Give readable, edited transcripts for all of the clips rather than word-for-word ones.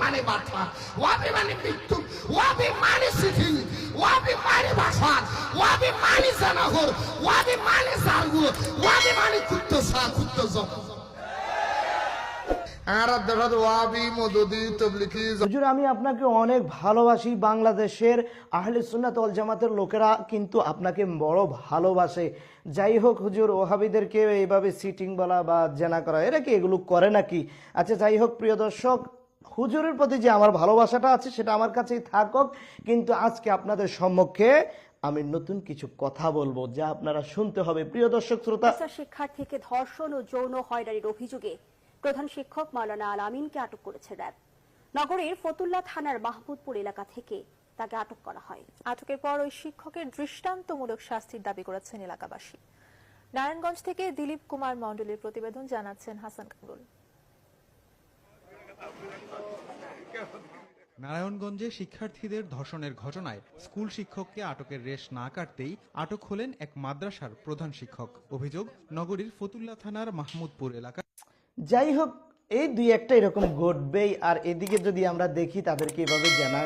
মানে বাটফা, ওয়াবি মানে মৃত্যু, ওয়াবি মানে সিটিং, ওয়াবি মানে বাসার, ওয়াবি মানে জানাহর, ওয়াবি মানে জারগু, ওয়াবি মানে কুত্তসা কুত্তজম। হুজুর, আমি আপনাকে অনেক ভালোবাসি। বাংলাদেশের আহলে সুন্নাত ওয়াল জামাতের লোকেরা কিন্তু আপনাকে বড় ভালোবাসে। যাই হোক হুজুর, ওহাবিদেরকে এইভাবে সিটিং বলা বা জেনা করা, এরা কি এগুলো করে নাকি? আচ্ছা যাই হোক প্রিয় দর্শক, হুজুরের প্রতি যে আমার ভালোবাসাটা আছে সেটা আমার কাছেই থাকুক, কিন্তু আজকে আপনাদের সম্মুখে আমি নতুন কিছু কথা বলবো যা আপনারা শুনতে হবে। প্রিয় দর্শক শ্রোতা, শিক্ষার্থীকে ধর্ষণ ও যৌন হয়রানির অভিযোগে প্রধান শিক্ষক মাওলানা আল আমিনকে আটক করেছে র্যাব। নগরের ফতুল্লা থানার মাহমুদপুর এলাকা থেকে তাকে আটক করা হয়। আটকের পর ওই শিক্ষকের দৃষ্টান্তমূলক শাস্তির দাবি করেছেন এলাকাবাসী। নারায়ণগঞ্জ থেকে দিলীপ কুমার মণ্ডলের প্রতিবেদন, জানাচ্ছেন হাসান কামরুল। নারায়ণগঞ্জে শিক্ষার্থীদের ধর্ষণের ঘটনায় স্কুল শিক্ষককে আটকের রেশ না কাটতেই আটক হলেন এক মাদ্রাসার প্রধান শিক্ষক। অভিযোগ, নগরীর ফতুল্লা থানার মাহমুদপুর এলাকা। যাই হোক, এই দুই একটা এরকম ঘটবেই। আর এদিকে যদি আমরা দেখি তাদেরকে এভাবে জানা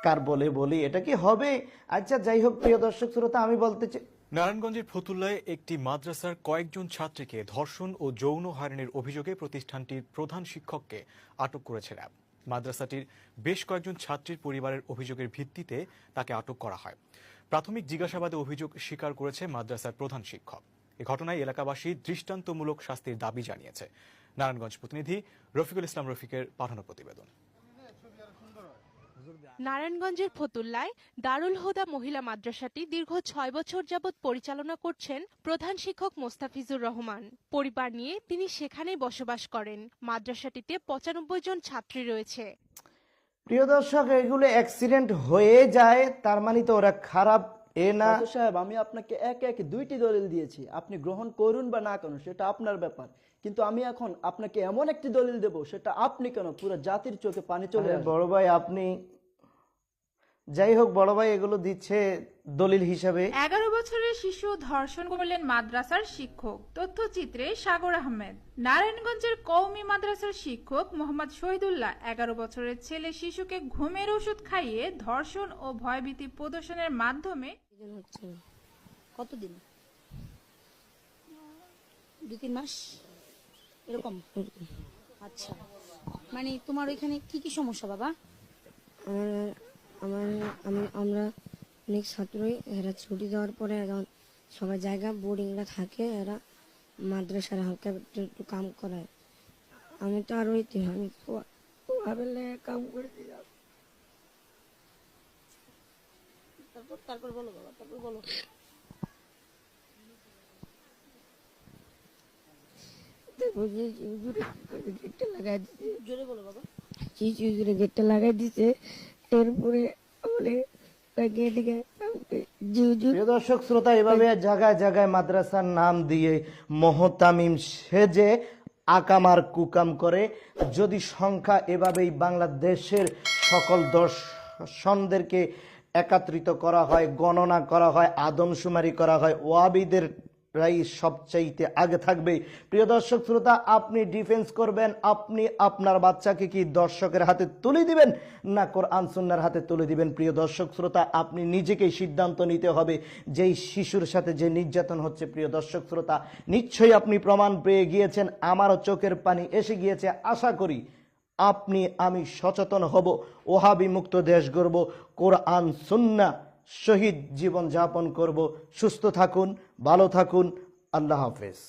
কার বলি এটা কি হবে? আচ্ছা যাই হোক প্রিয় দর্শক শ্রোতা, আমি বলতে চাই, নারায়ণগঞ্জের ফতুল্লায় একটি মাদ্রাসার কয়েকজন ছাত্রীকে ধর্ষণ ও যৌন হয়রানির অভিযোগে প্রতিষ্ঠানটির প্রধান শিক্ষককে আটক করেছে র্যাব। মাদ্রাসাটির বেশ কয়েকজন ছাত্রীর পরিবারের অভিযোগের ভিত্তিতে তাকে আটক করা হয়। প্রাথমিক জিজ্ঞাসাবাদে অভিযোগ স্বীকার করেছে মাদ্রাসার প্রধান শিক্ষক। এ ঘটনায় এলাকাবাসী দৃষ্টান্তমূলক শাস্তির দাবি জানিয়েছে। নারায়ণগঞ্জ প্রতিনিধি রফিকুল ইসলাম রফিকের পাঠানো প্রতিবেদন। নারায়ণগঞ্জের ফতুল্লায় দারুল হুদা মহিলা মাদ্রাসাটি দীর্ঘ 6 বছর যাবৎ পরিচালনা করছেন প্রধান শিক্ষক মোস্তাফিজুর রহমান। পরিবার নিয়ে তিনি সেখানেই বসবাস করেন। মাদ্রাসাটিতে 95 জন ছাত্রী রয়েছে। প্রিয় দর্শক, এগুলো অ্যাক্সিডেন্ট হয়ে যায়, তার মানে তো ওরা খারাপ এ না। সাহেব, আমি আপনাকে এক এক দুইটি দলিল দিয়েছি, আপনি গ্রহণ করুন বা না করুন সেটা আপনার ব্যাপার, কিন্তু আমি এখন আপনাকে এমন একটি দলিল দেব সেটা আপনি কেন পুরো জাতির চোখে পানি চলে আসবে। বড় ভাই আপনি, যাই হোক বড় ভাই এগুলো দিচ্ছে দলিল হিসাবে। 11 বছরের শিশু ধর্ষণ করলেন মাদ্রাসার শিক্ষক। তথ্যচিত্রে সাগর আহমেদ। নারায়ণগঞ্জের কওমি মাদ্রাসার শিক্ষক মোহাম্মদ শহীদুল্লাহ 11 বছরের ছেলে শিশুকে ঘুমের ওষুধ খাইয়ে ধর্ষণ ও ভয়ভীতি প্রদর্শনের মাধ্যমে কতদিন? 2-3 মাস এরকম। আচ্ছা, মানে তোমার ওইখানে কি কি সমস্যা বাবা? আমরা অনেক ছাত্রই এরা ছুটি দেওয়ার পরে এখন সবাই জায়গা বোর্ডিংরা থাকে, এরা মাদ্রাসার হালকা একটু কাম করায়। আমি তো আর হইতে আমি কাম করে দিলাম। তারপর বলো বাবা, তারপর বলো। জোরে বলো বাবা। গেটটা লাগাই দিছে, এরপরে দর্শক শ্রোতা, এভাবে জায়গায় জায়গায় মাদ্রাসার নাম দিয়ে মোহতামিম সেজে আকামার কুকাম করে। যদি সংখ্যা এভাবেই বাংলাদেশের সকল দর্শনদেরকে একত্রিত করা হয়, গণনা করা হয়, আদমশুমারি করা হয়, ওয়াবিদের রাই সবচাইতে আগে থাকবে। প্রিয় দর্শক শ্রোতা, আপনি ডিফেন্স করবেন, আপনি আপনার বাচ্চাকে কি দর্শকের হাতে তুলে দিবেন না কোরআন সুন্নাহর হাতে তুলে দিবেন? প্রিয় দর্শক শ্রোতা, আপনি নিজেকেই সিদ্ধান্ত নিতে হবে। যেই শিশুর সাথে যে নির্যাতন হচ্ছে, প্রিয় দর্শক শ্রোতা, নিশ্চয়ই আপনি প্রমাণ পেয়ে গিয়েছেন, আমারও চোখের পানি এসে গিয়েছে। আশা করি আপনি আমি সচেতন হব, ওহাবি মুক্ত দেশ গড়ব, কোরআন সুন্নাহ শহীদ জীবন যাপন করব। সুস্থ থাকুন, ভালো থাকুন, আল্লাহ হাফেজ।